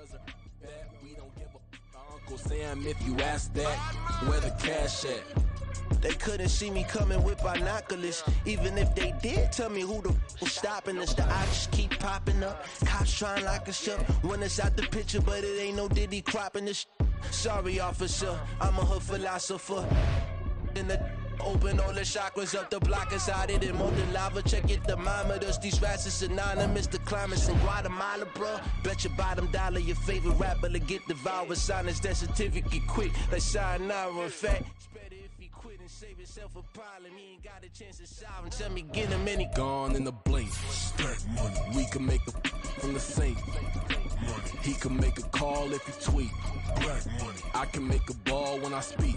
cause of that we don't give a Uncle Sam if you ask that, where the cash at? They couldn't see me coming with binoculars. Even if they did, tell me who the was stopping us. The eyes keep popping up. Cops trying to lock us up. When it's out the picture, but it ain't no Diddy cropping this. Sorry, officer, I'm a hood philosopher. In the open all the chakras up, the block is out it and more than lava. Check your thermometers, these rats is synonymous. The climates in Guatemala, bro. Bet your bottom dollar your favorite rapper to get devoured. Sign his death certificate quick, like sayonara. In fact, it's better if he quit and save himself a problem. He ain't got a chance to solve and tell me get him any. Gone in the blink. Stack money. We can make a from the sink. Money. He can make a call if he tweet. Black money. I can make a ball when I speak.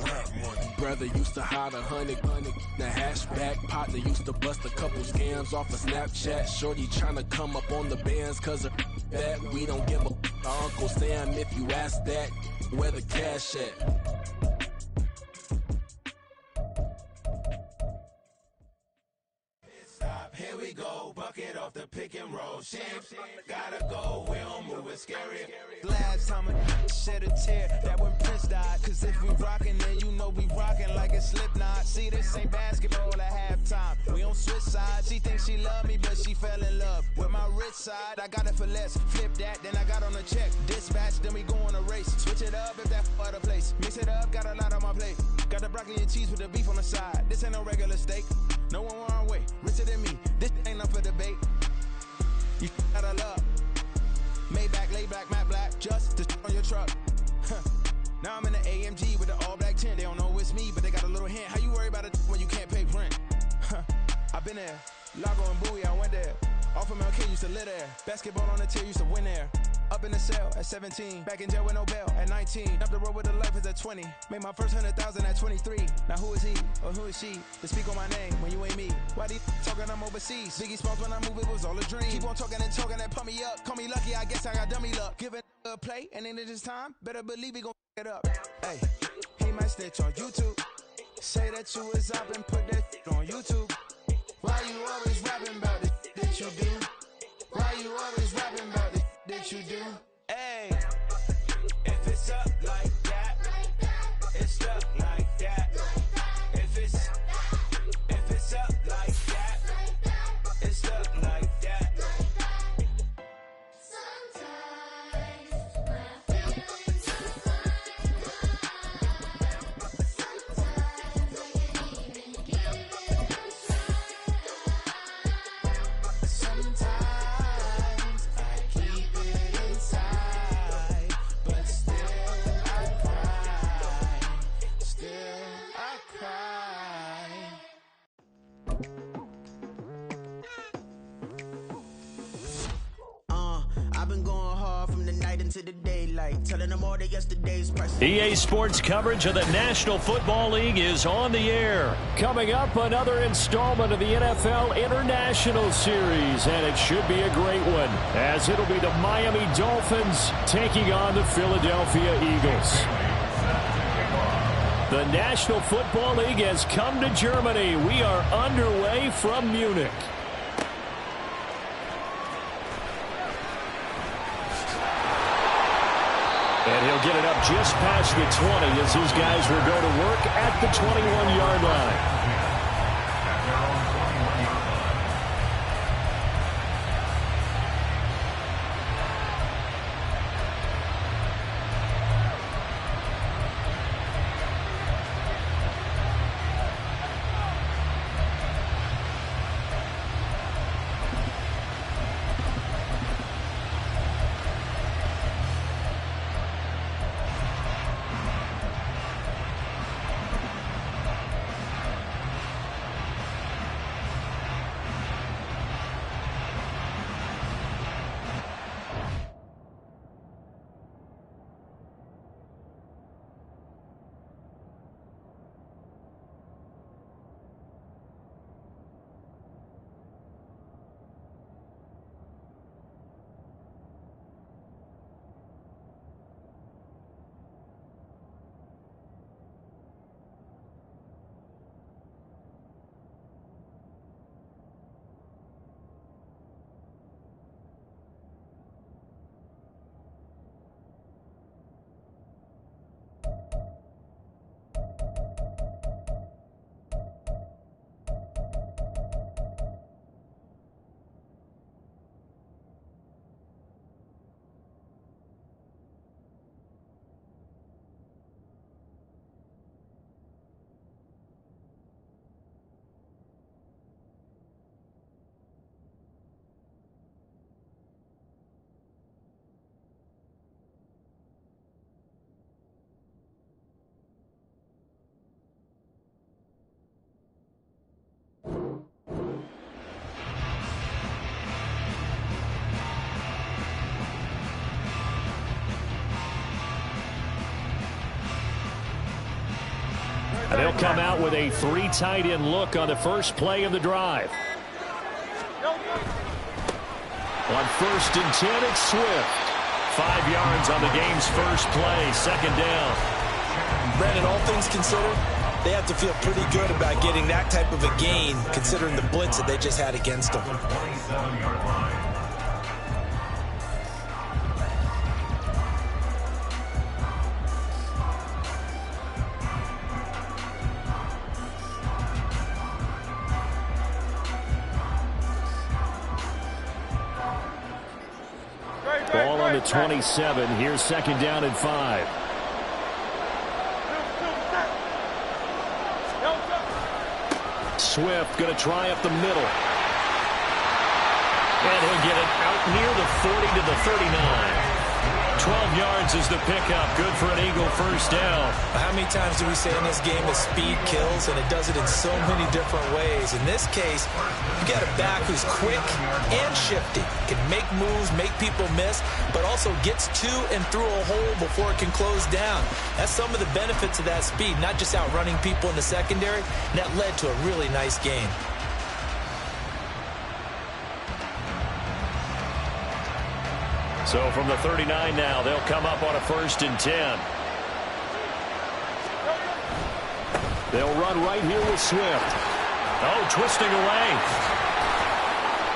Rap money. Brother used to hide 100, the hatchback. Partner used to bust a couple scams off of Snapchat. Shorty tryna come up on the bands cause of that. We don't give a Uncle Sam if you ask that, where the cash at? Stop, here we go, bucket off the pick and roll. Shit, gotta go, we don't move it scary. Last time a shed a tear, that when Prince died. Cause if we rockin', then you know we rockin' like a Slipknot. See, this ain't basketball at halftime. We on switch sides. She thinks she love me, but she fell in love with my rich side. I got it for less. Flip that, then I got on a check. Dispatch, then we go on a race. Switch it up if that other place. Mix it up, got a lot on my plate. Got the broccoli and cheese with the beef on the side. This ain't no regular steak. No one wrong way, richer than me. This ain't up for debate. You out of love. Maybach, lay back, matte black, just to on your truck. Now I'm in the AMG with the all black tint. They don't know it's me, but they got a little hint. How you worry about it when you can't pay rent? I've been there. Lago and Bowie, I went there. Off of MLK used to live there. Basketball on the tier used to win there. Up in the cell at 17. Back in jail with no bail at 19. Up the road with the life is at 20. Made my first 100,000 at 23. Now who is he or who is she to speak on my name when you ain't me? Why they talking I'm overseas? Biggie Smalls when I move it was all a dream. Keep on talking and talking and pump me up. Call me lucky, I guess I got dummy luck. Give it a play and then it's time. Better believe we gon' it up. Hey, he might snitch on YouTube. Say that you was up and put that on YouTube. Why you always rapping about the that you do? Why you always rapping about the that you do? Hey, If it's up like that, it's stuck like that. If it's up like that, it's stuck like that. sometimes I keep it inside, but still I cry. Still I cry. I've been going hard from the night into the daylight, telling them all that yesterday's price. EA Sports coverage of the National Football League is on the air. Coming up, another installment of the NFL International Series, and it should be a great one, as it'll be the Miami Dolphins taking on the Philadelphia Eagles. The National Football League has come to Germany. We are underway from Munich. And he'll get it up just past the 20 as his guys will go to work at the 21-yard line. And they'll come out with a 3 tight end look on the first play of the drive. On 1st and 10, it's Swift. 5 yards on the game's first play, 2nd down. Brandon, all things considered, they have to feel pretty good about getting that type of a gain, considering the blitz that they just had against them. Ball on the 27. Here's 2nd down and 5. Swift going to try up the middle. And he'll get it out near the 40 to the 39. 12 yards is the pickup. Good for an Eagle first down. How many times do we say in this game that speed kills, and it does it in so many different ways? In this case, you got a back who's quick and shifty, can make moves, make people miss, but also gets to and through a hole before it can close down. That's some of the benefits of that speed, not just outrunning people in the secondary, and that led to a really nice game. So from the 39 now, they'll come up on a 1st and 10. They'll run right here with Swift. Oh, twisting away.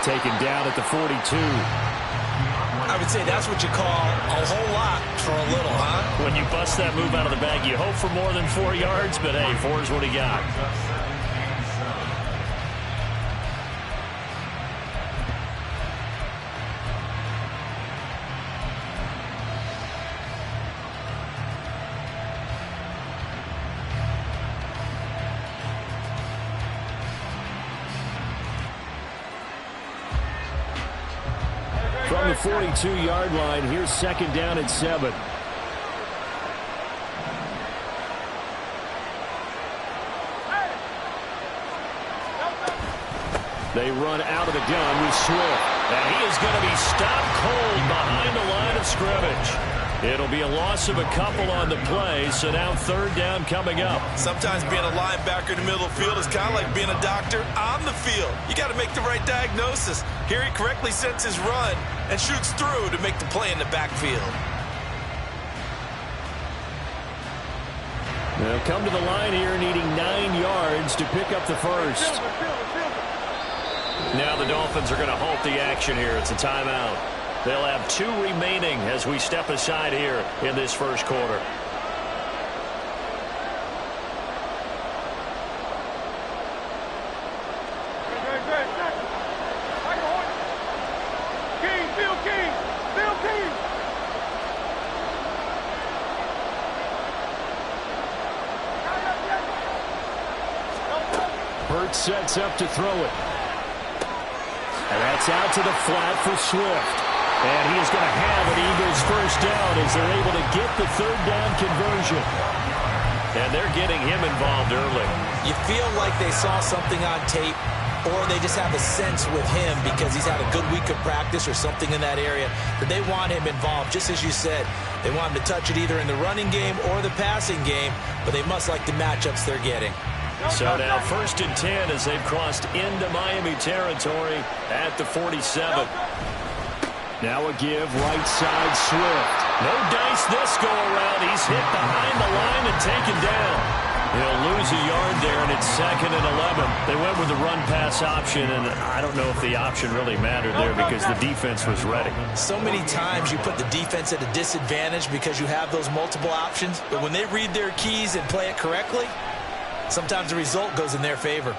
Taken down at the 42. I would say that's what you call a whole lot for a little, huh? When you bust that move out of the bag, you hope for more than 4 yards, but hey, 4 is what he got. From the 42-yard line, here's 2nd down and 7. They run out of the gun with Swift. And he is going to be stopped cold behind the line of scrimmage. It'll be a loss of a couple on the play, so now 3rd down coming up. Sometimes being a linebacker in the middle of the field is kind of like being a doctor on the field. You got to make the right diagnosis. Here he correctly sets his run and shoots through to make the play in the backfield. They'll come to the line here needing 9 yards to pick up the first. Now the Dolphins are going to halt the action here. It's a timeout. They'll have 2 remaining as we step aside here in this first quarter. Hurts sets up to throw it. And that's out to the flat for Swift. And he is going to have an Eagles first down as they're able to get the 3rd down conversion. And they're getting him involved early. You feel like they saw something on tape, or they just have a sense with him because he's had a good week of practice or something in that area that they want him involved. Just as you said, they want him to touch it either in the running game or the passing game, but they must like the matchups they're getting. So now 1st and 10 as they've crossed into Miami territory at the 47. Now a give, right side, Swift. No dice this go around. He's hit behind the line and taken down. He'll lose a yard there, and it's 2nd and 11. They went with the run-pass option, and I don't know if the option really mattered there because the defense was ready. So many times you put the defense at a disadvantage because you have those multiple options, but when they read their keys and play it correctly, sometimes the result goes in their favor.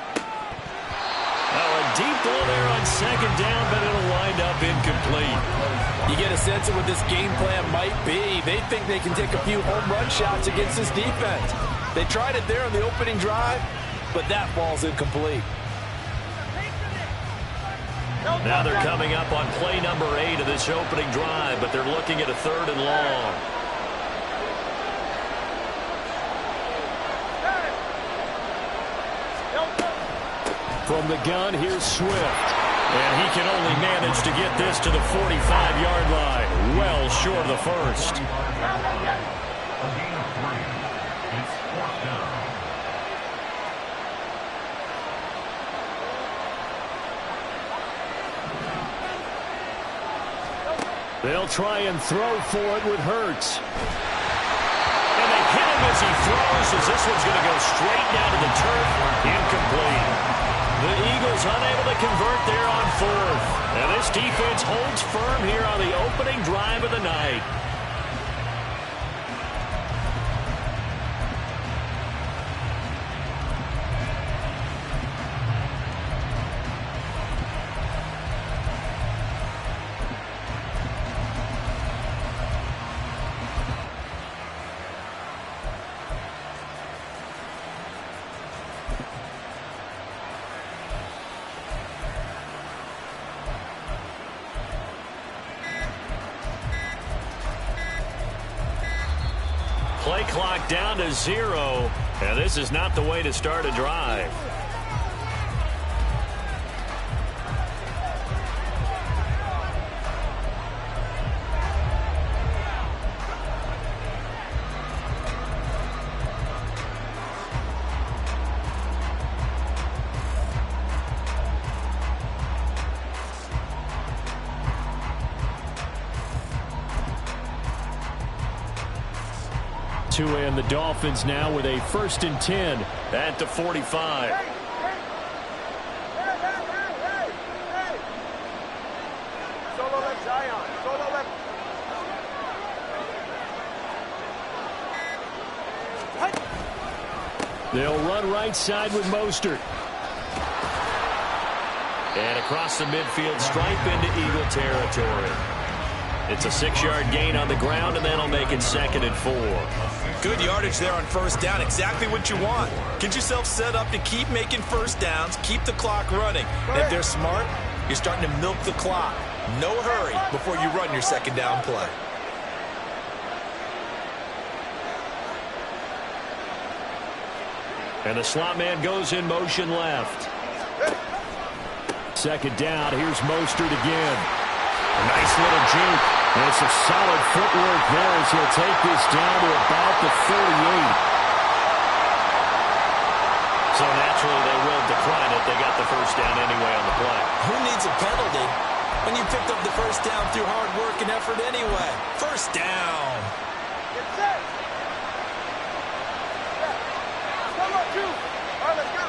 Oh, a deep ball there on 2nd down, but it'll wind up incomplete. You get a sense of what this game plan might be. They think they can take a few home run shots against this defense. They tried it there on the opening drive, but that ball's incomplete. Now they're coming up on play number 8 of this opening drive, but they're looking at a 3rd and long. From the gun, here's Swift. And he can only manage to get this to the 45-yard line. Well short of the first. They'll try and throw for it with Hurts. And they hit him as he throws, as this one's going to go straight down to the turf. Incomplete. The Eagles unable to convert there on fourth. And this defense holds firm here on the opening drive of the night. Play clock down to 0, and this is not the way to start a drive. And the Dolphins now with a 1st and 10 at the 45. Solo left Zion. Solo left. They'll run right side with Mostert. And across the midfield stripe into Eagle territory. It's a 6-yard gain on the ground, and that'll make it 2nd and 4. Good yardage there on 1st down. Exactly what you want. Get yourself set up to keep making 1st downs, keep the clock running. And if they're smart, you're starting to milk the clock. No hurry before you run your 2nd down play. And the slot man goes in motion left. 2nd down. Here's Mostert again. A nice little juke. And it's a solid footwork there as he'll take this down to about the 38. So naturally they will decline it. They got the 1st down anyway on the play. Who needs a penalty when you picked up the 1st down through hard work and effort anyway? 1st down. Get set. Come on, 2. All right, let's go.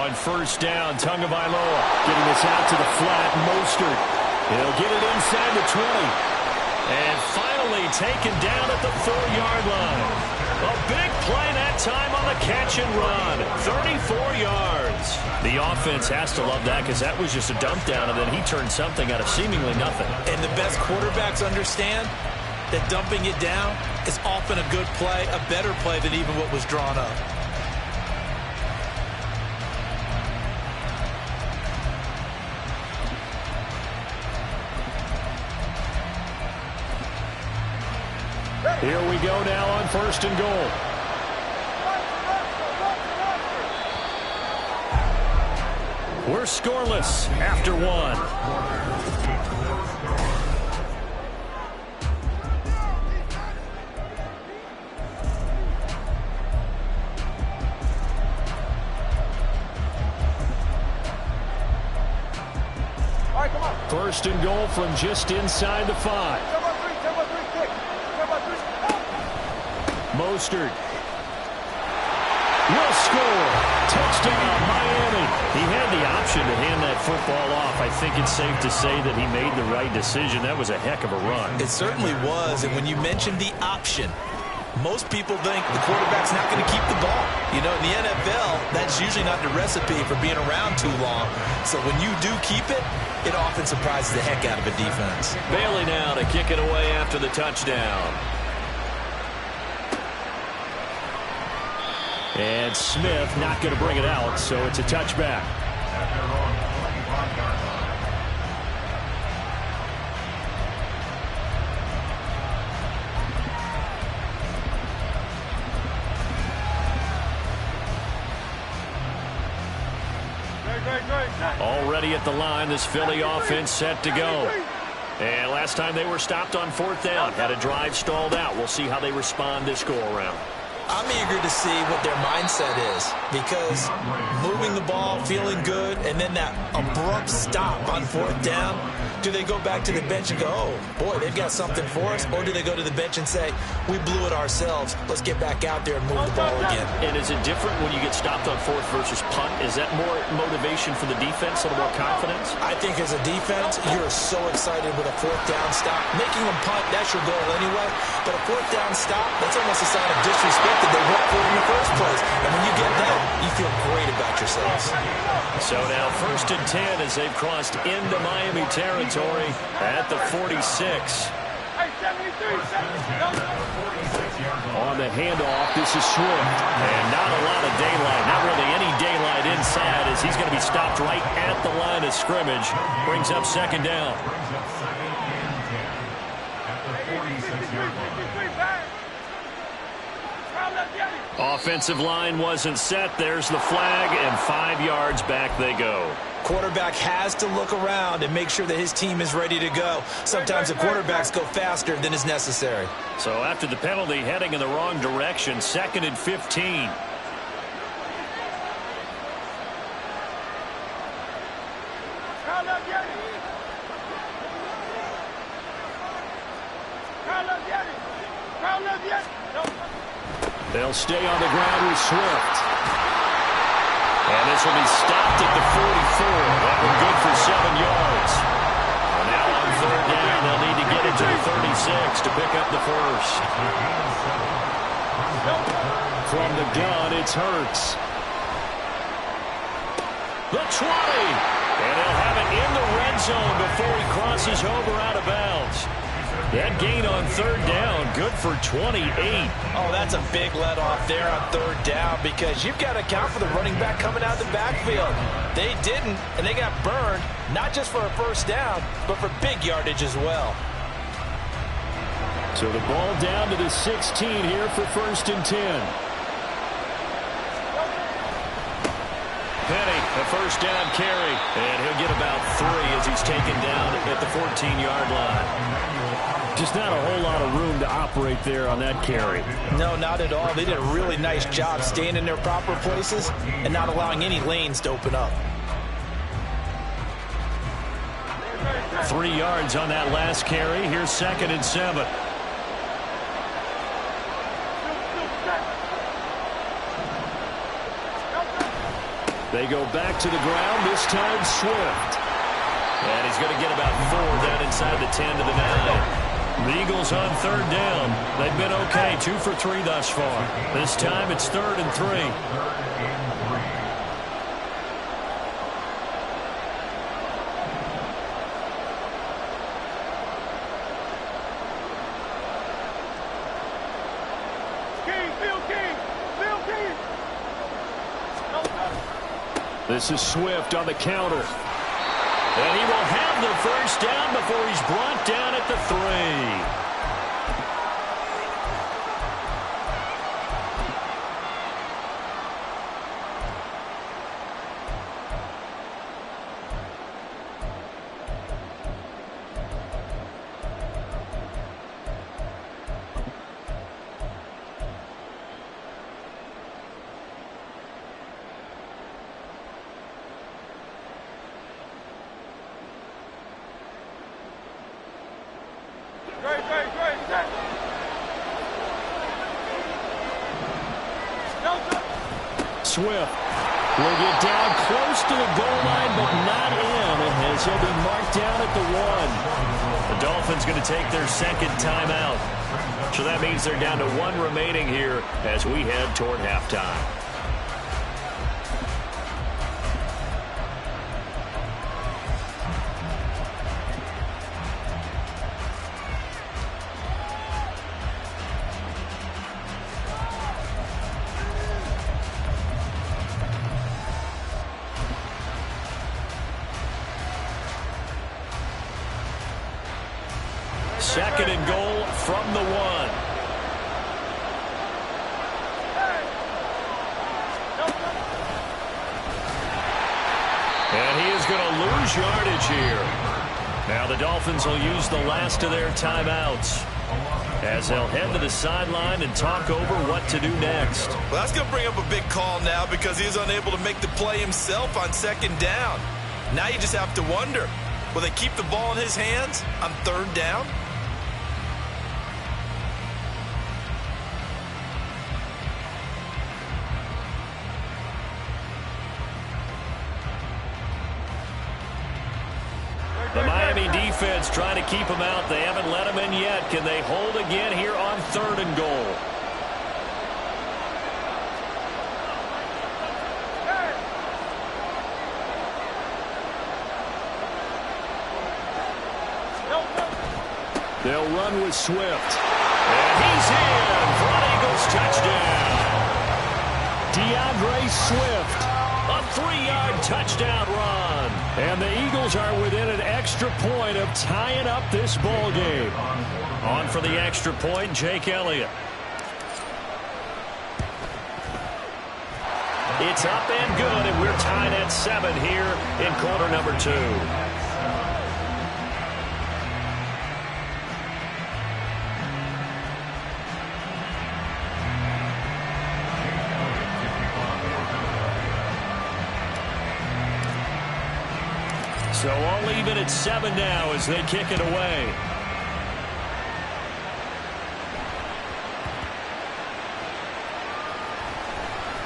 On 1st down, Tagovailoa getting this out to the flat. Mostert. He'll get it inside the 20. And finally taken down at the 4-yard line. A big play that time on the catch and run. 34 yards. The offense has to love that because that was just a dump down, and then he turned something out of seemingly nothing. And the best quarterbacks understand that dumping it down is often a good play, a better play than even what was drawn up. Here we go now on 1st and goal. We're scoreless after 1. All right, come on. 1st and goal from just inside the 5. Mostert will score. Touchdown, Miami. He had the option to hand that football off. I think it's safe to say that he made the right decision. That was a heck of a run. It certainly was, and when you mentioned the option, most people think the quarterback's not going to keep the ball. You know, in the NFL, that's usually not the recipe for being around too long. So when you do keep it, it often surprises the heck out of a defense. Bailey now to kick it away after the touchdown. And Smith not going to bring it out, so it's a touchback. Already at the line, this Philly offense set to go. And last time they were stopped on 4th down, had a drive stalled out. We'll see how they respond this go-around. I'm eager to see what their mindset is, because moving the ball, feeling good, and then that abrupt stop on 4th down, Do they go back to the bench and go, oh, boy, they've got something for us? Or do they go to the bench and say, we blew it ourselves. Let's get back out there and move the ball again. And is it different when you get stopped on fourth versus punt? Is that more motivation for the defense, a little more confidence? I think as a defense, you're so excited with a fourth down stop. Making them punt, that's your goal anyway. But a fourth down stop, that's almost a sign of disrespect that they went for it in the first place. And when you get that, you feel great about yourselves. So now 1st and 10 as they've crossed into Miami territory at the 46. On the handoff, this is Swift. And not a lot of daylight, not really any daylight inside as he's going to be stopped right at the line of scrimmage. Brings up 2nd down. Offensive line wasn't set. There's the flag, and 5 yards back they go. Quarterback has to look around and make sure that his team is ready to go. Sometimes the quarterbacks go faster than is necessary. So after the penalty, heading in the wrong direction, 2nd and 15. They'll stay on the ground with Swift. And this will be stopped at the 44. That one good for 7 yards. And now on 3rd down, they'll need to get it to the 36 to pick up the first. From the gun, it's Hurts. The 20. And they'll have it in the red zone before he crosses over out of bounds. That gain on 3rd down, good for 28. Oh, that's a big let off there on 3rd down because you've got to account for the running back coming out of the backfield. They didn't, and they got burned, not just for a 1st down, but for big yardage as well. So the ball down to the 16 here for 1st and 10. Penny, a 1st down carry, and he'll get about 3 as he's taken down at the 14-yard line. Just not a whole lot of room to operate there on that carry. No, not at all. They did a really nice job staying in their proper places and not allowing any lanes to open up. 3 yards on that last carry. Here's 2nd and 7. They go back to the ground, this time Swift. And he's going to get about 4 down inside the 10 to the 9. The Eagles on 3rd down. They've been okay, 2 for 3 thus far. This time it's 3rd and 3. This is Swift on the counter. And he will have the 1st down before he's brought down at the 3. Swift will get down close to the goal line, but not in, as he'll be marked down at the 1. The Dolphins going to take their 2nd timeout. So that means they're down to 1 remaining here as we head toward halftime. Second and goal from the 1. And he is going to lose yardage here. Now the Dolphins will use the last of their timeouts as they'll head to the sideline and talk over what to do next. Well, that's going to bring up a big call now because he's unable to make the play himself on 2nd down. Now you just have to wonder, Will they keep the ball in his hands on 3rd down? The Miami defense trying to keep him out. They haven't let him in yet. Can they hold again here on 3rd and goal? They'll run with Swift. And he's in for an Eagles touchdown. DeAndre Swift, a 3-yard touchdown run. And the Eagles are within an extra point of tying up this ball game. On for the extra point, Jake Elliott. It's up and good, and we're tied at 7 here in quarter number 2. So all even at 7 now as they kick it away.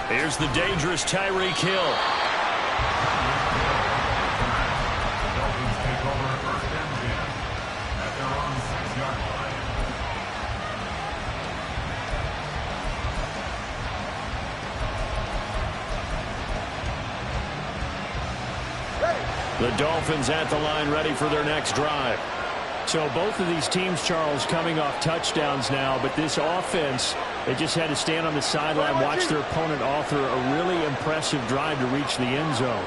Here's the dangerous Tyreek Hill. The Dolphins at the line ready for their next drive. So both of these teams, Charles, coming off touchdowns now, but this offense, they just had to stand on the sideline, watch their opponent author a really impressive drive to reach the end zone.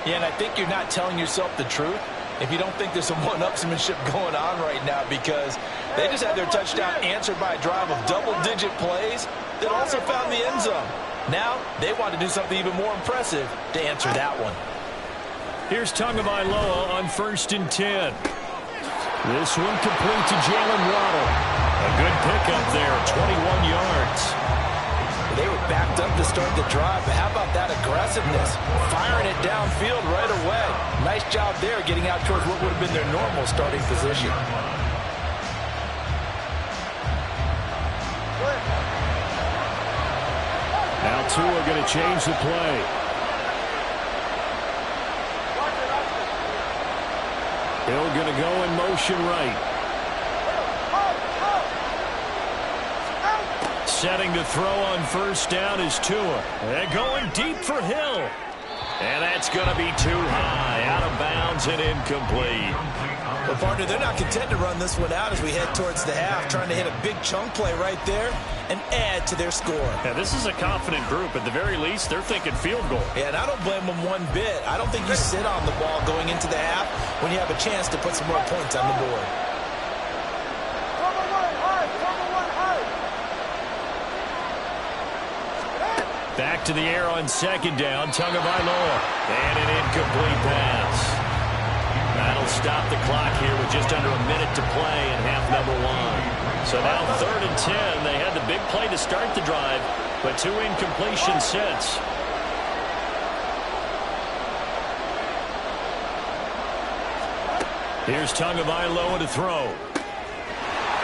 Yeah, and I think you're not telling yourself the truth if you don't think there's some one-upsmanship going on right now, because they just had their touchdown answered by a drive of double-digit plays that also found the end zone. Now they want to do something even more impressive to answer that one. Here's Tagovailoa on 1st and 10. This one complete to Jalen Waddle. A good pickup there, 21 yards. They were backed up to start the drive, but how about that aggressiveness? Firing it downfield right away. Nice job there getting out towards what would have been their normal starting position. Now Tua going to change the play. Hill going to go in motion right. Setting to throw on 1st down is Tua. They're going deep for Hill. And that's going to be too high. Out of bounds and incomplete. Well, partner, they're not content to run this one out as we head towards the half, trying to hit a big chunk play right there and add to their score. Yeah, this is a confident group. At the very least, they're thinking field goal. Yeah, and I don't blame them one bit. I don't think you sit on the ball going into the half when you have a chance to put some more points on the board. Back to the air on 2nd down. Tagovailoa. And an incomplete pass. That'll stop the clock here with just under a minute to play in half number 1. So now 3rd and 10. They had the big play to start the drive, but 2 incompletions since. Here's Tagovailoa to throw.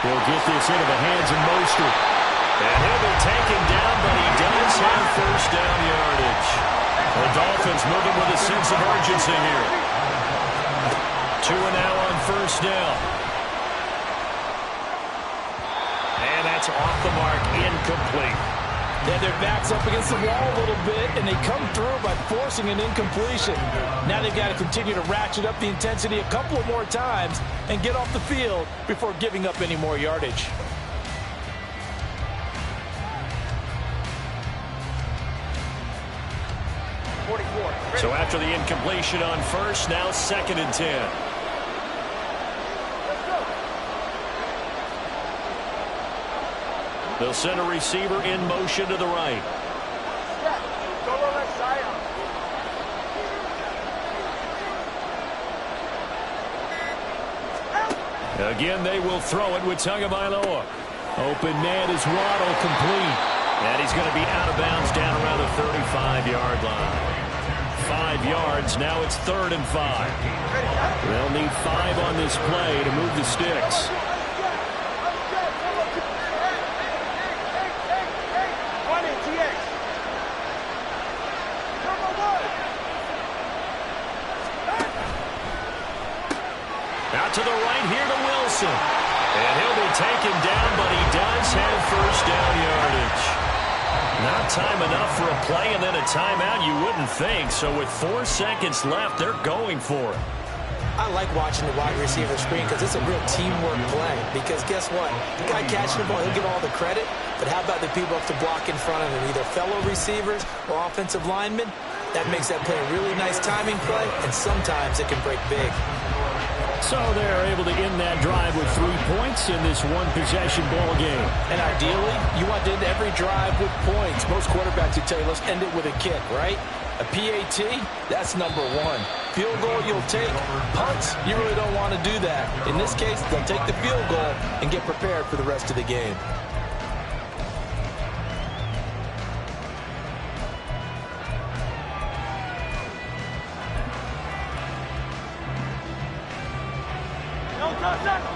He'll get this into the hands of Mostert. And he'll be taken down, but he does have 1st down yardage. The Dolphins moving with a sense of urgency here. Tua now on 1st down. And that's off the mark, incomplete. Yeah, their back's up against the wall a little bit, and they come through by forcing an incompletion. Now they've got to continue to ratchet up the intensity a couple of more times and get off the field before giving up any more yardage. So after the incompletion on 1st, now 2nd and 10. They'll send a receiver in motion to the right. Again, they will throw it with Tagovailoa. Open man is Waddle, complete. And he's going to be out of bounds down around the 35-yard line. 5 5 yards. Now it's 3rd and 5. They'll need 5 on this play to move the sticks. Out to the right here to Wilson. And he'll be taken down, but he does have first down yardage. Not time enough for a play and then a timeout, you wouldn't think. So with 4 seconds left, they're going for it. I like watching the wide receiver screen because it's a real teamwork play. Because guess what? The guy catching the ball, he'll get all the credit. But how about the people up to block in front of him? Either fellow receivers or offensive linemen. That makes that play a really nice timing play, and sometimes it can break big. So they're able to end that drive with 3 points in this one-possession ball game. And ideally, you want to end every drive with points. Most quarterbacks would tell you, let's end it with a kick, right? A PAT, that's number 1. Field goal you'll take. Punts, you really don't want to do that. In this case, they'll take the field goal and get prepared for the rest of the game.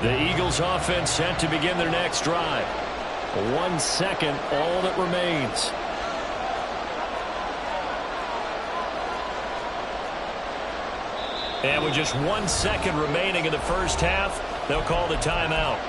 The Eagles offense set to begin their next drive. 1 second, all that remains. And with just 1 second remaining in the first half, they'll call the timeout.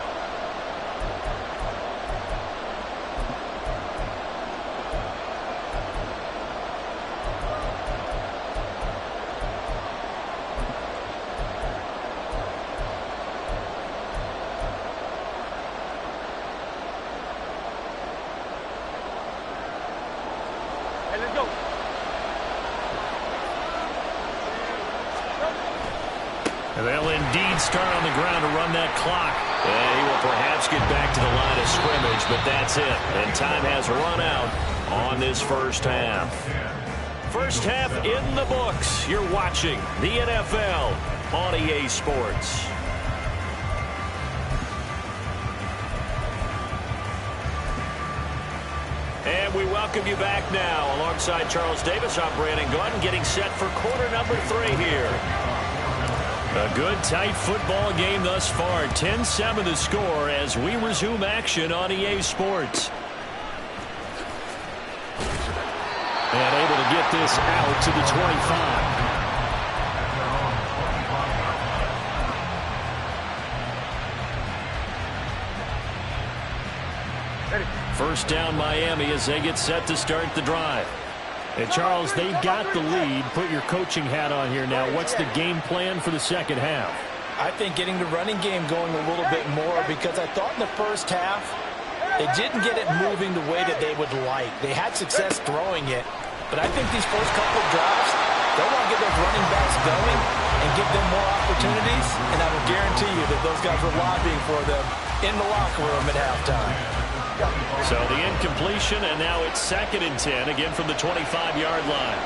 They'll indeed start on the ground to run that clock. And he will perhaps get back to the line of scrimmage, but that's it. And time has run out on this first half. First half in the books. You're watching the NFL on EA Sports. And we welcome you back now. Alongside Charles Davis, I'm Brandon Gordon, getting set for quarter number 3 here. A good, tight football game thus far. 10-7 the score as we resume action on EA Sports. And able to get this out to the 25. First down Miami as they get set to start the drive. And Charles, they got the lead. Put your coaching hat on here now. What's the game plan for the second half? I think getting the running game going a little bit more, because I thought in the first half they didn't get it moving the way that they would like. They had success throwing it, but I think these first couple of drives, they want to get those running backs going and give them more opportunities, and I will guarantee you that those guys were lobbying for them in the locker room at halftime. So the incompletion, and now it's 2nd and 10, again from the 25-yard line.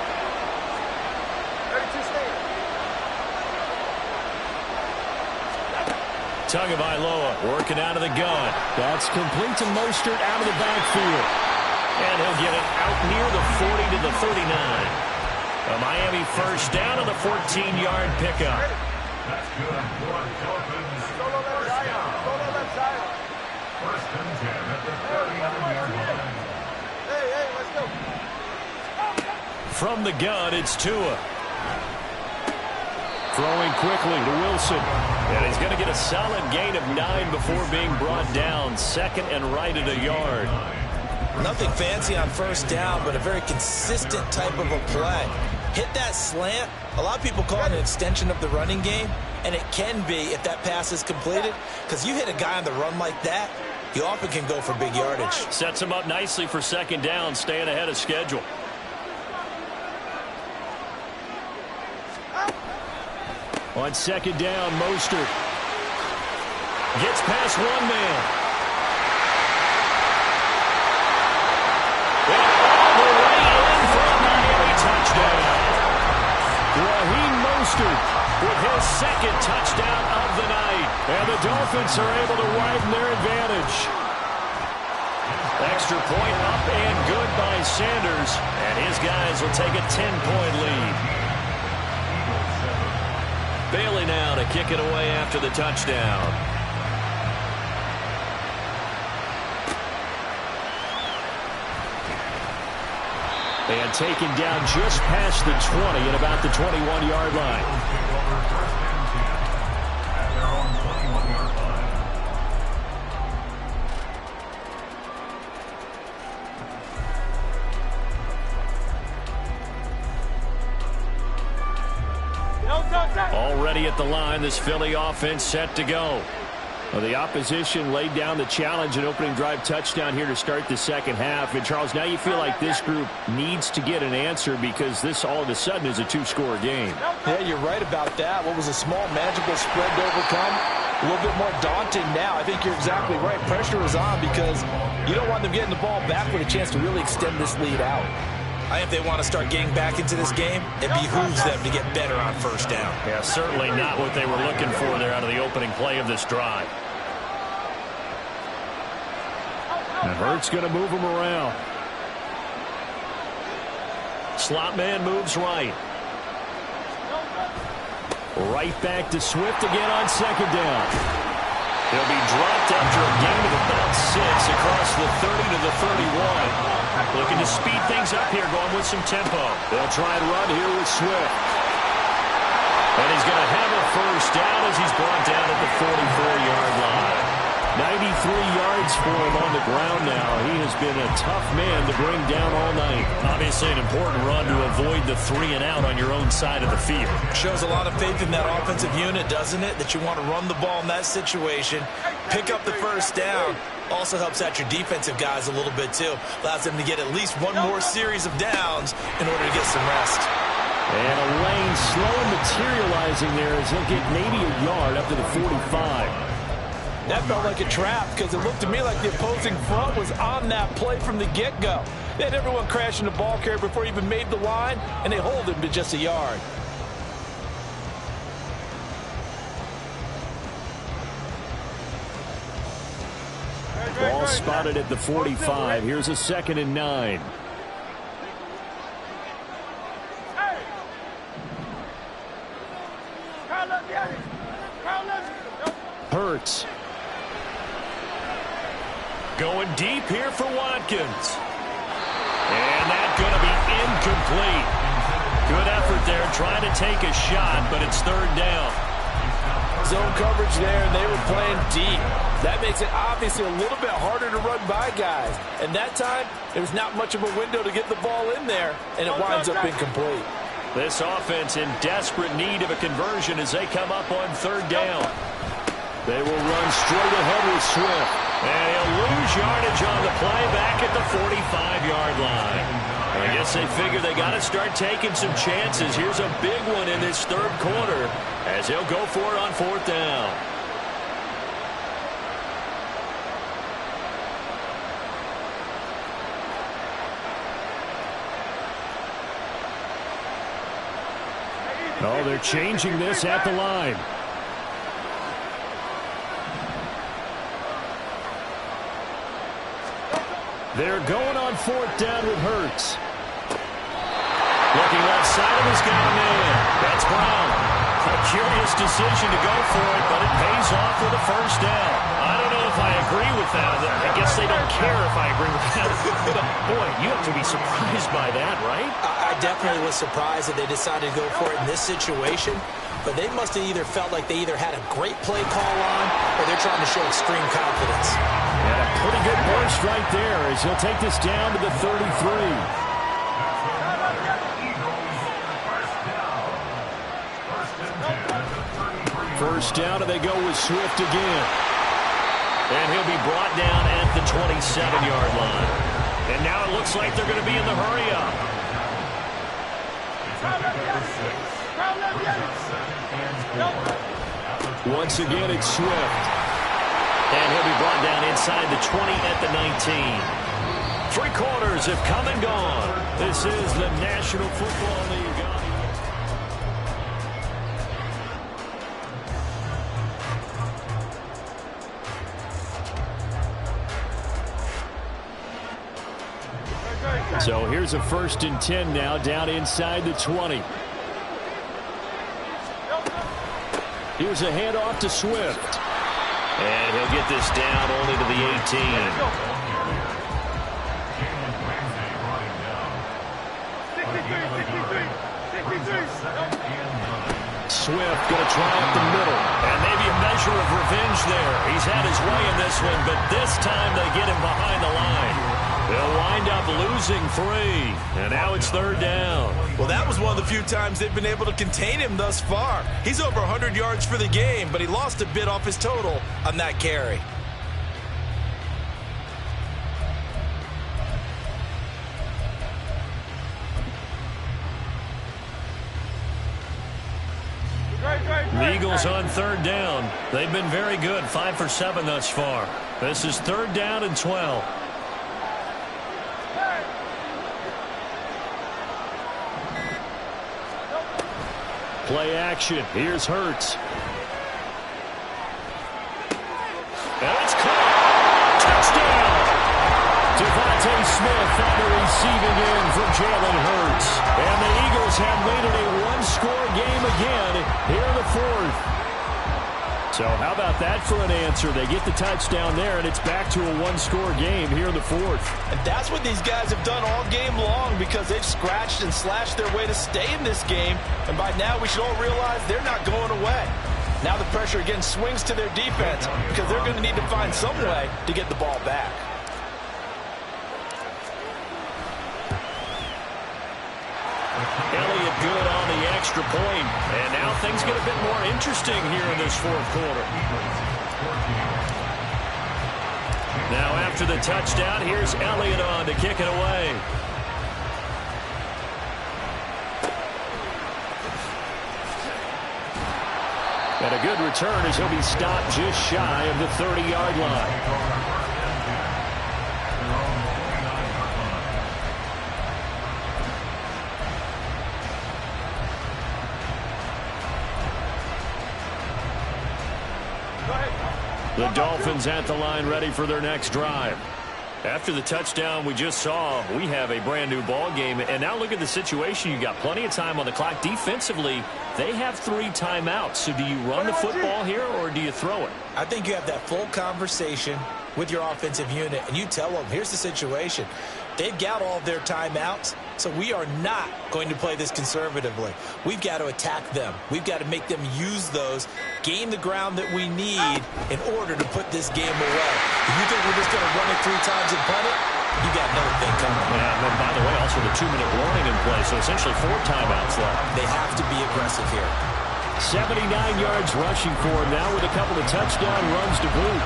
Tagovailoa working out of the gun. That's complete to Mostert out of the backfield. And he'll get it out near the 40 to the 39. A Miami first down on the 14-yard pickup. That's good. Solo left Zion. Solo left Zion. First and 10 at the 39-yard line. Hey, let's go. From the gun, it's Tua. Throwing quickly to Wilson. And he's going to get a solid gain of 9 before being brought down. 2nd and right at a yard. Nothing fancy on first down, but a very consistent type of a play. Hit that slant. A lot of people call it an extension of the running game, and it can be if that pass is completed, because you hit a guy on the run like that, you often can go for big yardage. Sets him up nicely for 2nd down, staying ahead of schedule. On 2nd down, Mostert gets past one man. And all the way in for a Miami touchdown. Raheem Mostert with his 2nd touchdown of the night. And the Dolphins are able to widen their advantage. Extra point up and good by Sanders. And his guys will take a 10-point lead. Bailey now to kick it away after the touchdown. And taken down just past the 20 at about the 21-yard line. Already at the line, this Philly offense set to go. Well, the opposition laid down the challenge, an opening drive touchdown here to start the second half. And, Charles, now you feel like this group needs to get an answer because this all of a sudden is a two-score game. Yeah, you're right about that. What was a small, manageable spread to overcome, a little bit more daunting now. I think you're exactly right. Pressure is on because you don't want them getting the ball back with a chance to really extend this lead out. I think if they want to start getting back into this game, it behooves them to get better on first down. Yeah, certainly not what they were looking for there out of the opening play of this drive. And Hurts going to move him around. Slot man moves right. Right back to Swift again on second down. He'll be dropped after a gain of about 6 across the 30 to the 31. Looking to speed things up here, going with some tempo. They'll try and run here with Swift. And he's going to have a first down as he's brought down at the 44-yard line. 93 yards for him on the ground now. He has been a tough man to bring down all night. Obviously an important run to avoid the 3 and out on your own side of the field. Shows a lot of faith in that offensive unit, doesn't it? That you want to run the ball in that situation, pick up the first down. Also helps out your defensive guys a little bit too. Allows them to get at least one more series of downs in order to get some rest. And a lane slow materializing there as he'll get maybe a yard up to the 45. That felt like a trap because it looked to me like the opposing front was on that play from the get-go. They had everyone crashing the ball carrier before he even made the line, and they hold him to just a yard. Ball spotted at the 45. Here's a 2nd and 9. Hurts. Going deep here for Watkins. And that's going to be incomplete. Good effort there trying to take a shot, but it's 3rd down. Zone coverage there, and they were playing deep. That makes it obviously a little bit harder to run by guys. And that time, there was not much of a window to get the ball in there, and it winds up incomplete. This offense in desperate need of a conversion as they come up on 3rd down. They will run straight ahead with Swift. And he'll lose yardage on the play back at the 45-yard line. I guess they figure they got to start taking some chances. Here's a big one in this 3rd quarter as he'll go for it on 4th down. Oh, they're changing this at the line. They're going on 4th down with Hurts. Looking left side of his got a man. That's Brown. A curious decision to go for it, but it pays off with a 1st down. I don't know if I agree with that. I guess they don't care if I agree with that. But, boy, you have to be surprised by that, right? I definitely was surprised that they decided to go for it in this situation. But they must have either felt like they either had a great play call on or they're trying to show extreme confidence. And a pretty good burst right there as he'll take this down to the 33. First down, and they go with Swift again. And he'll be brought down at the 27-yard line. And now it looks like they're going to be in the hurry-up. Once again, it's Swift. And he'll be brought down inside the 20 at the 19. 3 quarters have come and gone. This is the National Football League. So here's a 1st and 10 now down inside the 20. Here's a handoff to Swift. And he'll get this down only to the 18. Swift going to try up the middle. And maybe a measure of revenge there. He's had his way in this one, but this time they get him behind the line. They'll wind up losing 3. And now it's 3rd down. Well, that was one of the few times they've been able to contain him thus far. He's over 100 yards for the game, but he lost a bit off his total on that carry. The Eagles on 3rd down. They've been very good, 5 for 7 thus far. This is 3rd down and 12. Play action. Here's Hurts. And it's caught. Touchdown. Devontae Smith on the receiving end from Jalen Hurts. And the Eagles have made it a one-score game again here in the 4th. So how about that for an answer? They get the touchdown there, and it's back to a one-score game here in the 4th. And that's what these guys have done all game long because they've scratched and slashed their way to stay in this game. And by now we should all realize they're not going away. Now the pressure again swings to their defense because they're going to need to find some way to get the ball back. Elliott good on the extra point. And now things get a bit more interesting here in this 4th quarter. Now after the touchdown, here's Elliott on to kick it away. And a good return as he'll be stopped just shy of the 30-yard line. The Dolphins at the line ready for their next drive. After the touchdown we just saw, we have a brand new ball game. And now look at the situation. You got plenty of time on the clock. Defensively, they have 3 timeouts. So do you run the football here or do you throw it? I think you have that full conversation with your offensive unit, and you tell them, here's the situation. They've got all of their timeouts, so we are not going to play this conservatively. We've got to attack them. We've got to make them use those, gain the ground that we need in order to put this game away. If you think we're just going to run it 3 times and punt it, you got another thing coming. Yeah, and then, by the way, also the 2-minute warning in play, so essentially 4 timeouts left. They have to be aggressive here. 79 yards rushing for him now with a couple of touchdown runs to boot.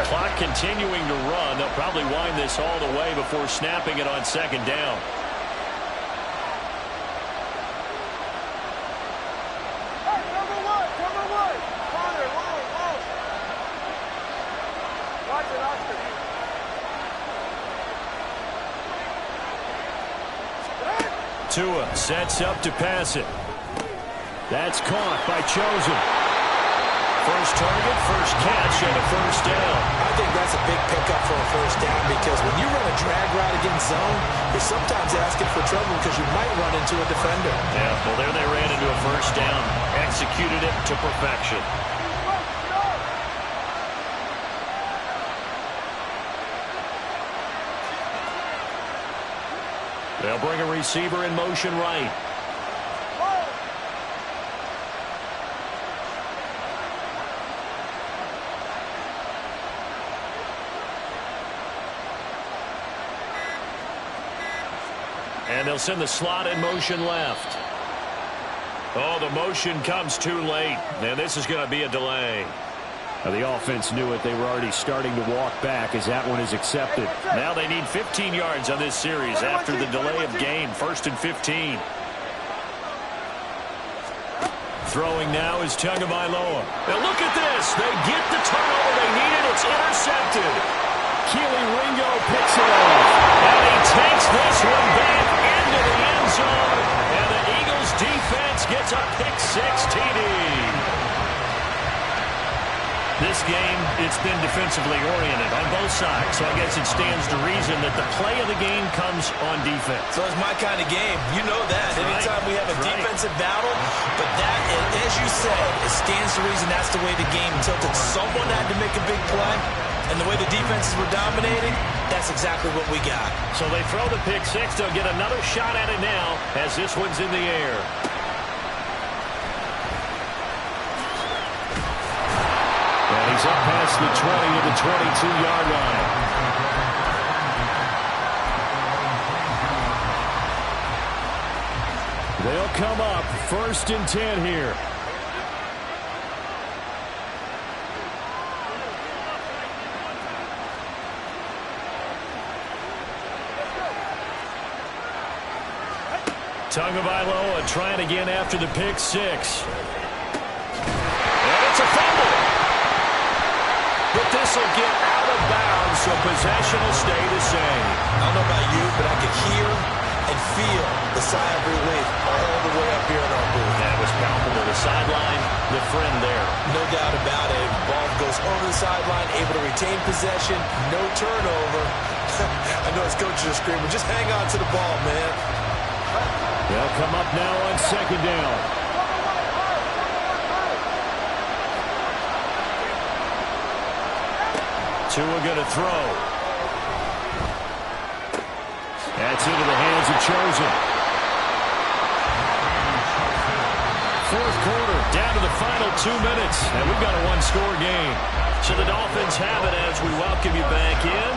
Clock continuing to run. They'll probably wind this all the way before snapping it on 2nd down. Tua sets up to pass it. That's caught by Chosen. First target, first catch, and a 1st down. I think that's a big pickup for a 1st down because when you run a drag route against zone, you're sometimes asking for trouble because you might run into a defender. Yeah, well, there they ran into a 1st down. Executed it to perfection. They'll bring a receiver in motion right. And they'll send the slot in motion left. Oh, the motion comes too late. And this is going to be a delay. Now, the offense knew it. They were already starting to walk back as that one is accepted. Now they need 15 yards on this series after the delay of game. 1st and 15. Throwing now is Tagovailoa. Now look at this. They get the turnover they needed. It's intercepted. Keely Ringo picks it off. And he takes this one back into the end zone. And the Eagles defense gets a pick-6 TD. This game, it's been defensively oriented on both sides, so I guess it stands to reason that the play of the game comes on defense. So it's my kind of game. You know that. Anytime we have a defensive battle, but that, as you said, it stands to reason that's the way the game tilted. Someone had to make a big play, and the way the defenses were dominating, that's exactly what we got. So they throw the pick six. They'll get another shot at it now as this one's in the air. And he's up past the 20 to the 22-yard line. They'll come up 1st and 10 here. Tagovailoa trying again after the pick six. And it's a fumble. But this will get out of bounds, so possession will stay the same. I don't know about you, but I could hear and feel the sigh of relief all the way up here in our booth. That was palpable. The sideline, the friend there. No doubt about it. Ball goes over the sideline, able to retain possession, no turnover. I know his coaches are screaming, just hang on to the ball, man. They'll come up now on 2nd down. Tua going to throw. That's into the hands of Chosen. 4th quarter, down to the final 2 minutes, and we've got a one-score game. So the Dolphins have it as we welcome you back in.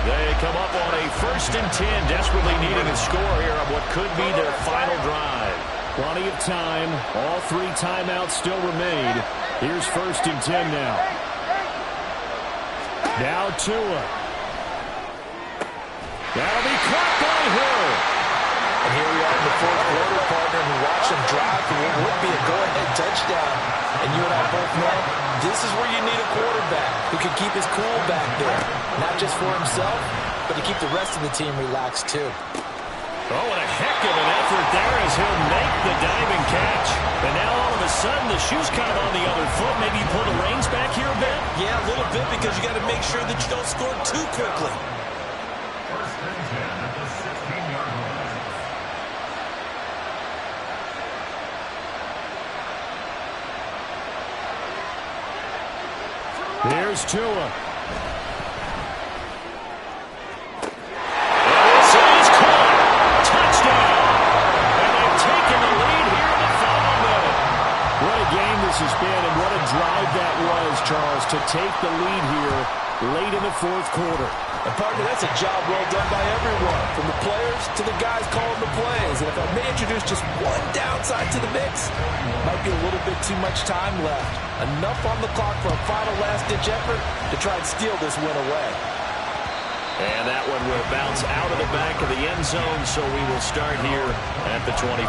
They come up on a 1st and 10, desperately needing a score here on what could be their final drive. Plenty of time. All 3 timeouts still remain. Here's 1st and 10 now. Now Tua. That'll be caught by Hill. And here we are in the 4th quarter, partner, and watch him drive for what would be a go-ahead touchdown. And you and I both know this is where you need a quarterback who can keep his cool back there. Not just for himself, but to keep the rest of the team relaxed, too. Oh, what a heck of an effort there as he'll make the diving catch. And now all of a sudden the shoe's kind of on the other foot. Maybe you pull the reins back here a bit? Yeah, a little bit because you got to make sure that you don't score too quickly. 1st and 10 at the 16-yard line. Here's Tua. Has been, and what a drive that was, Charles, to take the lead here late in the 4th quarter. And partner, that's a job well done by everyone, from the players to the guys calling the plays. And if I may introduce just one downside to the mix, might be a little bit too much time left. Enough on the clock for a final last-ditch effort to try and steal this win away. And that one will bounce out of the back of the end zone, so we will start here at the 25.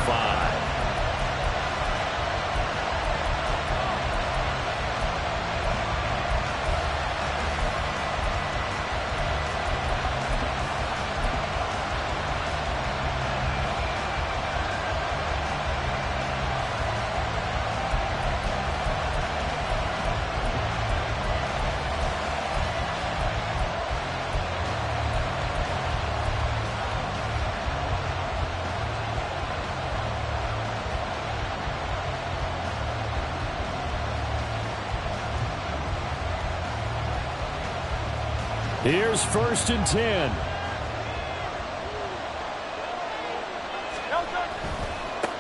Here's 1st and 10.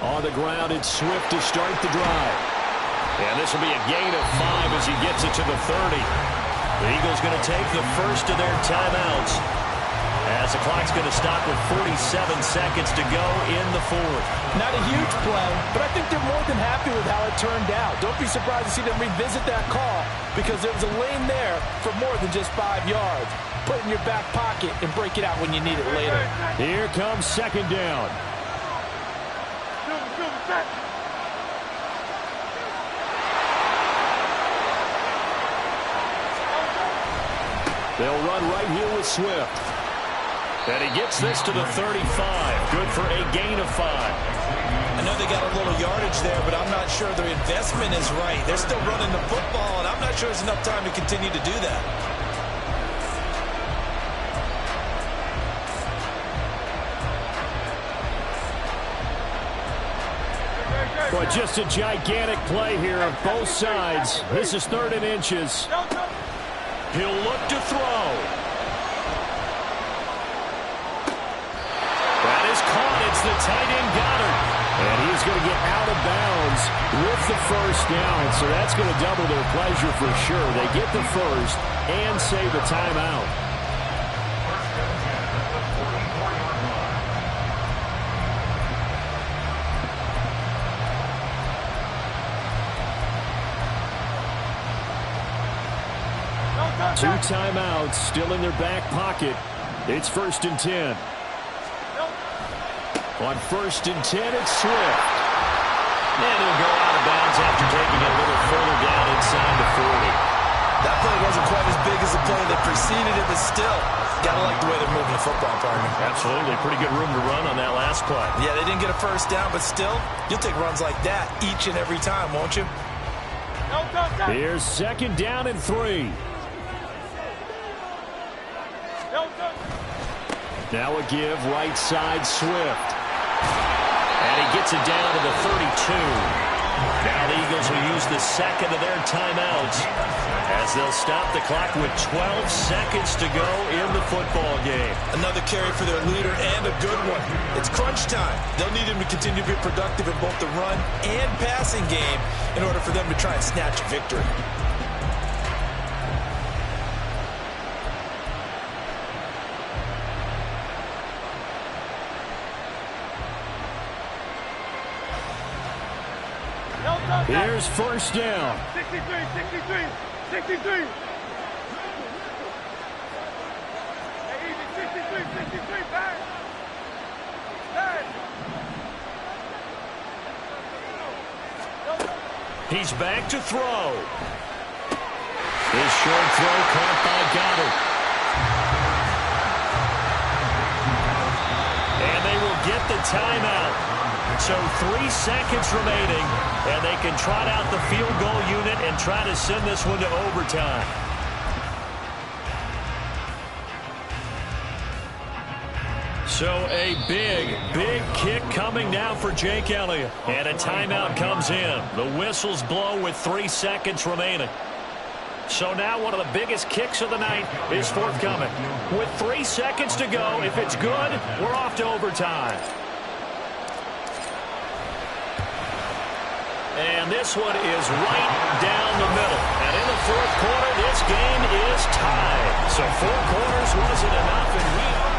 On the ground, it's Swift to start the drive. And this will be a gain of 5 as he gets it to the 30. The Eagles going to take the first of their timeouts as the clock's going to stop with 47 seconds to go in the 4th. Not a huge play, but I think they're more than happy with how it turned out. Don't be surprised to see them revisit that call because there was a lane there for more than just 5 yards. Put it in your back pocket and break it out when you need it later. Here comes 2nd down. They'll run right here with Swift. And he gets this to the 35. Good for a gain of 5. I know they got a little yardage there, but I'm not sure their investment is right. They're still running the football, and I'm not sure there's enough time to continue to do that. But just a gigantic play here on both sides. This is 3rd and inches. He'll look to throw. That is caught. It's the tight end Goddard. And he's going to get out of bounds with the first down. So that's going to double their pleasure for sure. They get the first and save the timeout. Two timeouts still in their back pocket. It's 1st and 10. On 1st and 10, it's Swift. And he'll go out of bounds after taking it a little further down inside the 40. That play wasn't quite as big as the play that preceded it, but still, gotta like the way they're moving the football, partner. Absolutely. Pretty good room to run on that last play. Yeah, they didn't get a first down, but still, you'll take runs like that each and every time, won't you? Here's 2nd down and 3. Now a give right side Swift. And he gets it down to the 32. Now the Eagles will use the 2nd of their timeouts as they'll stop the clock with 12 seconds to go in the football game. Another carry for their leader and a good one. It's crunch time. They'll need him to continue to be productive in both the run and passing game in order for them to try and snatch a victory. Here's 1st down. 63. He's back to throw. His short throw caught by Goddard. And they will get the timeout. So 3 seconds remaining, and they can trot out the field goal unit and try to send this one to overtime. So a big kick coming now for Jake Elliott. And a timeout comes in. The whistles blow with 3 seconds remaining. So now one of the biggest kicks of the night is forthcoming. With 3 seconds to go, if it's good, we're off to overtime. And this one is right down the middle. And in the 4th quarter, this game is tied. So 4 quarters wasn't enough, and we are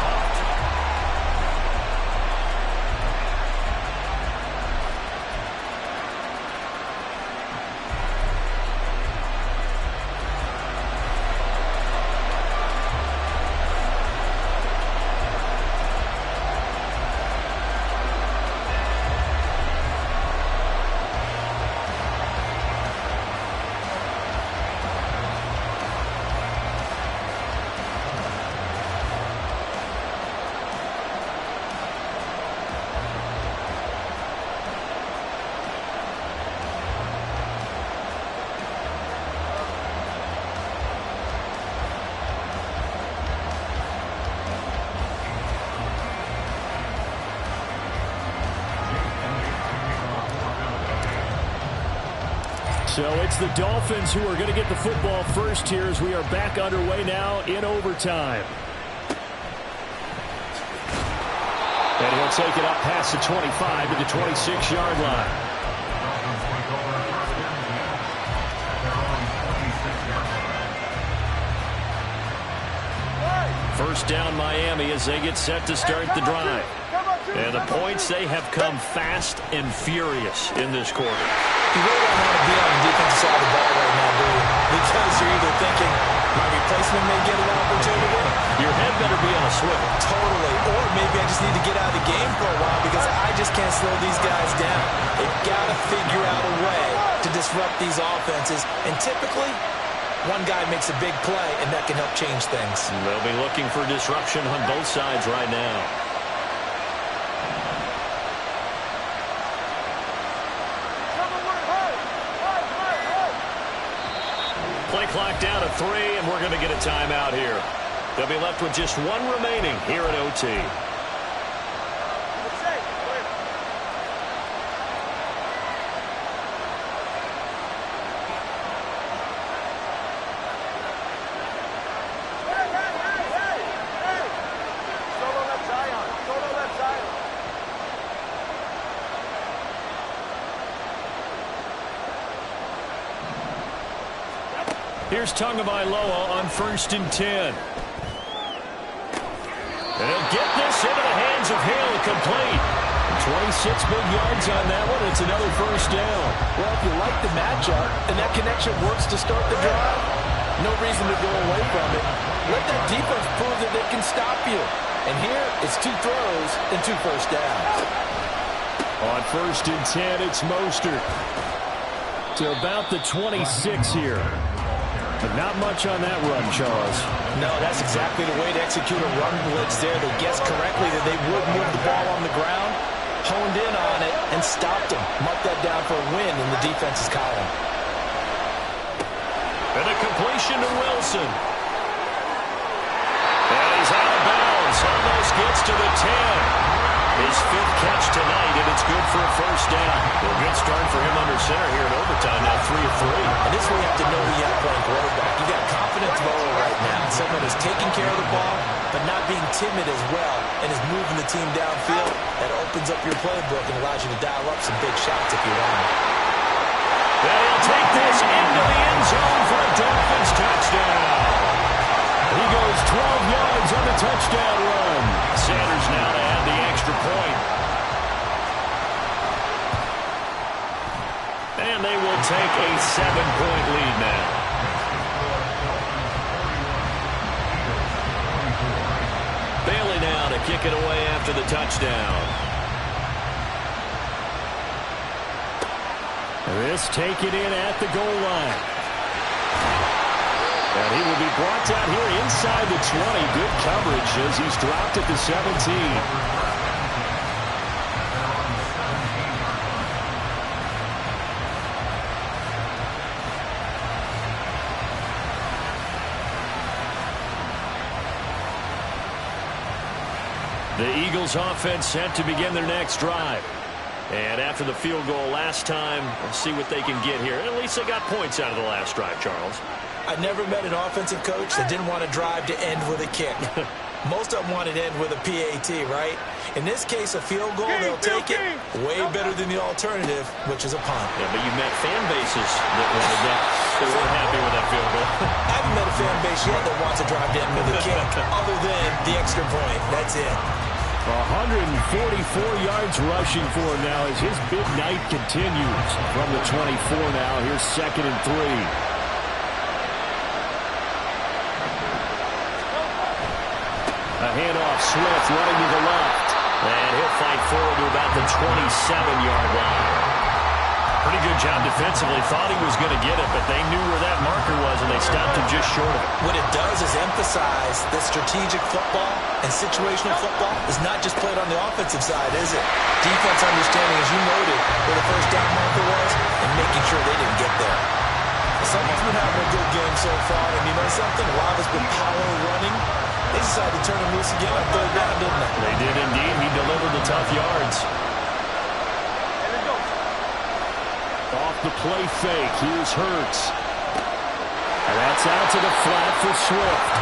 So it's the Dolphins who are going to get the football first here as we are back underway now in overtime. And he'll take it up past the 25 to the 26-yard line. First down Miami as they get set to start the drive. And the points, they have come fast and furious in this quarter. You really don't want to be on the defensive side of the ball right now, do you? Because you're either thinking, my replacement may get an opportunity. Your head better be on a swivel. Totally. Or maybe I just need to get out of the game for a while because I just can't slow these guys down. They've got to figure out a way to disrupt these offenses. And typically, One guy makes a big play, and that can help change things. They'll be looking for disruption on both sides right now. Play clock down to 3, and we're going to get a timeout here. They'll be left with just one remaining here at OT. Here's Tagovailoa on 1st and 10. And he'll get this into the hands of Hill, complete. 26 big yards on that one. It's another first down. Well, if you like the matchup and that connection works to start the drive, no reason to go away from it. Let that defense prove that they can stop you. And here, it's 2 throws and 2 first downs. On 1st and 10, it's Mostert to about the 26 here. But not much on that run, Charles. No, that's exactly the way to execute a run blitz there. They guessed correctly that they would move the ball on the ground, honed in on it, and stopped them. Mark that down for a win in the defense's column. And a completion to Wilson. And he's out of bounds. Almost gets to the 10. His 5th catch tonight, and it's good for a first down. Well, good start for him under center here in overtime, now 3 of 3. And this is where you have to know you have playing quarterback. You got a confident thrower right now. Someone who's taking care of the ball, but not being timid as well, and is moving the team downfield. That opens up your playbook and allows you to dial up some big shots if you want. And he'll take this into the end zone for a Dolphins touchdown. He goes 12 yards on the touchdown run. Sanders now to add the extra point. And they will take a 7-point lead now. Bailey now to kick it away after the touchdown. This taken in at the goal line. And he will be brought down here inside the 20. Good coverage as he's dropped at the 17. The Eagles offense set to begin their next drive. And after the field goal last time, we'll see what they can get here. At least they got points out of the last drive, Charles. I never met an offensive coach that didn't want to drive to end with a kick. Most of them wanted to end with a PAT, right? In this case, a field goal, they'll take it. Way better than the alternative, which is a punt. Yeah, but you met fan bases that wanted that. They weren't happy with that field goal. I haven't met a fan base yet that wants to drive to end with a kick, other than the extra point. That's it. 144 yards rushing for him now as his big night continues. From the 24 now, here's 2nd and 3. A handoff, Swift running to the left. And he'll fight forward to about the 27-yard line. Pretty good job defensively. Thought he was going to get it, but they knew where that marker was, and they stopped him just short of it. What it does is emphasize that strategic football and situational football is not just played on the offensive side, is it? Defense understanding, as you noted, where the first down marker was and making sure they didn't get there. Someone's been having a good game so far, and you know something? A lot has been power running. They decided to turn him loose again on 3rd down, didn't they? They did indeed. He delivered the tough yards. Off the play fake, here's Hurts. And that's out to the flat for Swift.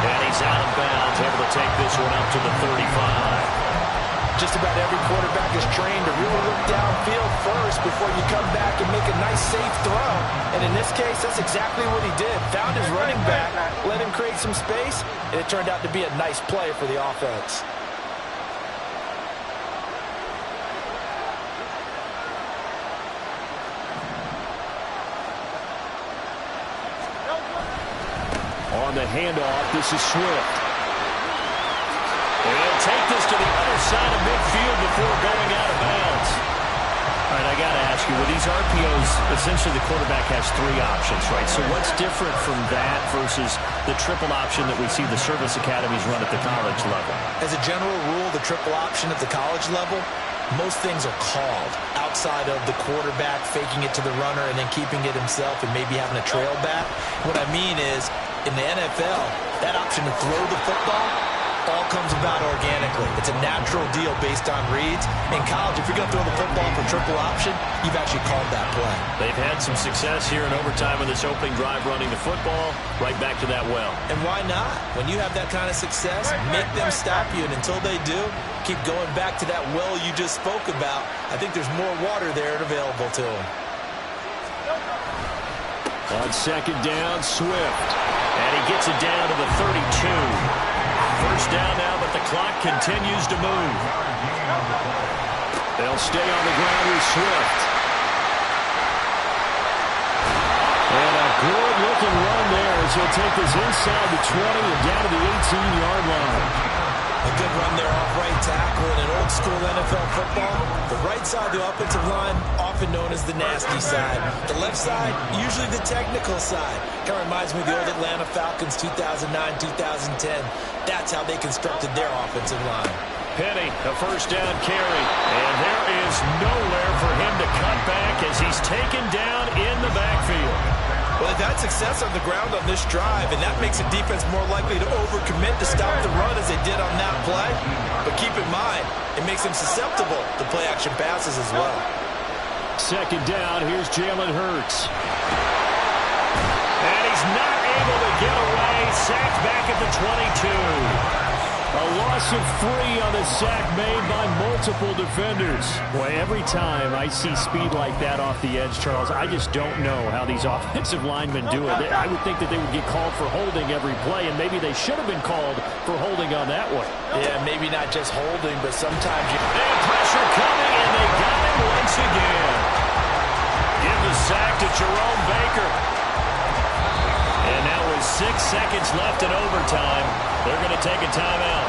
And he's out of bounds, able to take this one up to the 35. Just about every quarterback is trained to really look downfield first before you come back and make a nice, safe throw. And in this case, that's exactly what he did. Found his running back, let him create some space, and it turned out to be a nice play for the offense. On the handoff, this is Swift. And he'll take this to the other side of midfield before going out of bounds. All right, I got to ask you, with these these RPOs, essentially the quarterback has 3 options, right? So what's different from that versus the triple option that we see the service academies run at the college level? As a general rule, the triple option at the college level, most things are called outside of the quarterback faking it to the runner and then keeping it himself and maybe having a trail back. What I mean is, in the NFL, that option to throw the football all comes about organically. It's a natural deal based on reads. In college, if you're going to throw the football for triple option, you've actually called that play. They've had some success here in overtime in this opening drive running the football right back to that well. And why not? When you have that kind of success, make them stop you. And until they do, keep going back to that well you just spoke about. I think there's more water there and available to them. On second down, Swift. And he gets it down to the 32. First down now, but the clock continues to move. They'll stay on the ground with Swift. And a good-looking run there as he'll take this inside the 20 and down to the 18-yard line. A good run there off right tackle in an old-school NFL football. The right side of the offensive line, often known as the nasty side. The left side, usually the technical side. Kind of reminds me of the old Atlanta Falcons 2009, 2010. That's how they constructed their offensive line. Penny, a first down carry. And there is nowhere for him to cut back as he's taken down in the backfield. Well, they've had success on the ground on this drive, and that makes a defense more likely to overcommit to stop the run as they did on that play. But keep in mind, it makes them susceptible to play-action passes as well. Second down, here's Jalen Hurts. And he's not able to get away. Sacked back at the 22. A loss of 3 on the sack made by multiple defenders. Boy, every time I see speed like that off the edge, Charles, I just don't know how these offensive linemen do it. I would think that they would get called for holding every play, and maybe they should have been called for holding on that one. Yeah, maybe not just holding, but sometimes you... And pressure coming, and they got him once again. Give the sack to Jerome Baker. And now with 6 seconds left in overtime, they're going to take a timeout.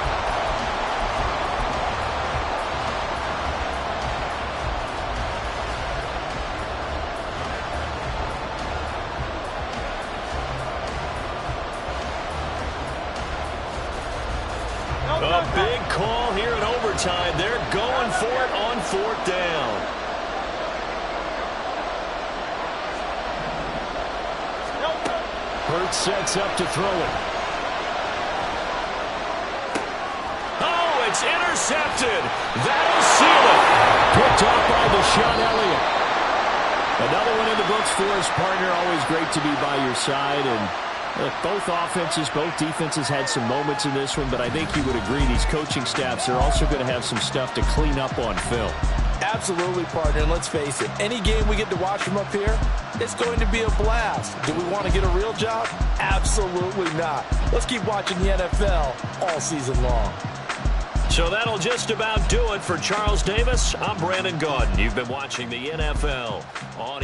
A big call here in overtime. They're going for it on 4th down. Hurts sets up to throw it. Oh, it's intercepted. That'll seal it. Picked off by Deshaun Elliott. Another one in the books for his partner. Always great to be by your side. And look, both offenses, both defenses had some moments in this one, but I think you would agree these coaching staffs are also going to have some stuff to clean up on film. Absolutely, partner, and let's face it, any game we get to watch from up here, it's going to be a blast. Do we want to get a real job? Absolutely not. Let's keep watching the NFL all season long. So that'll just about do it for Charles Davis. I'm Brandon Gaudin. You've been watching the NFL on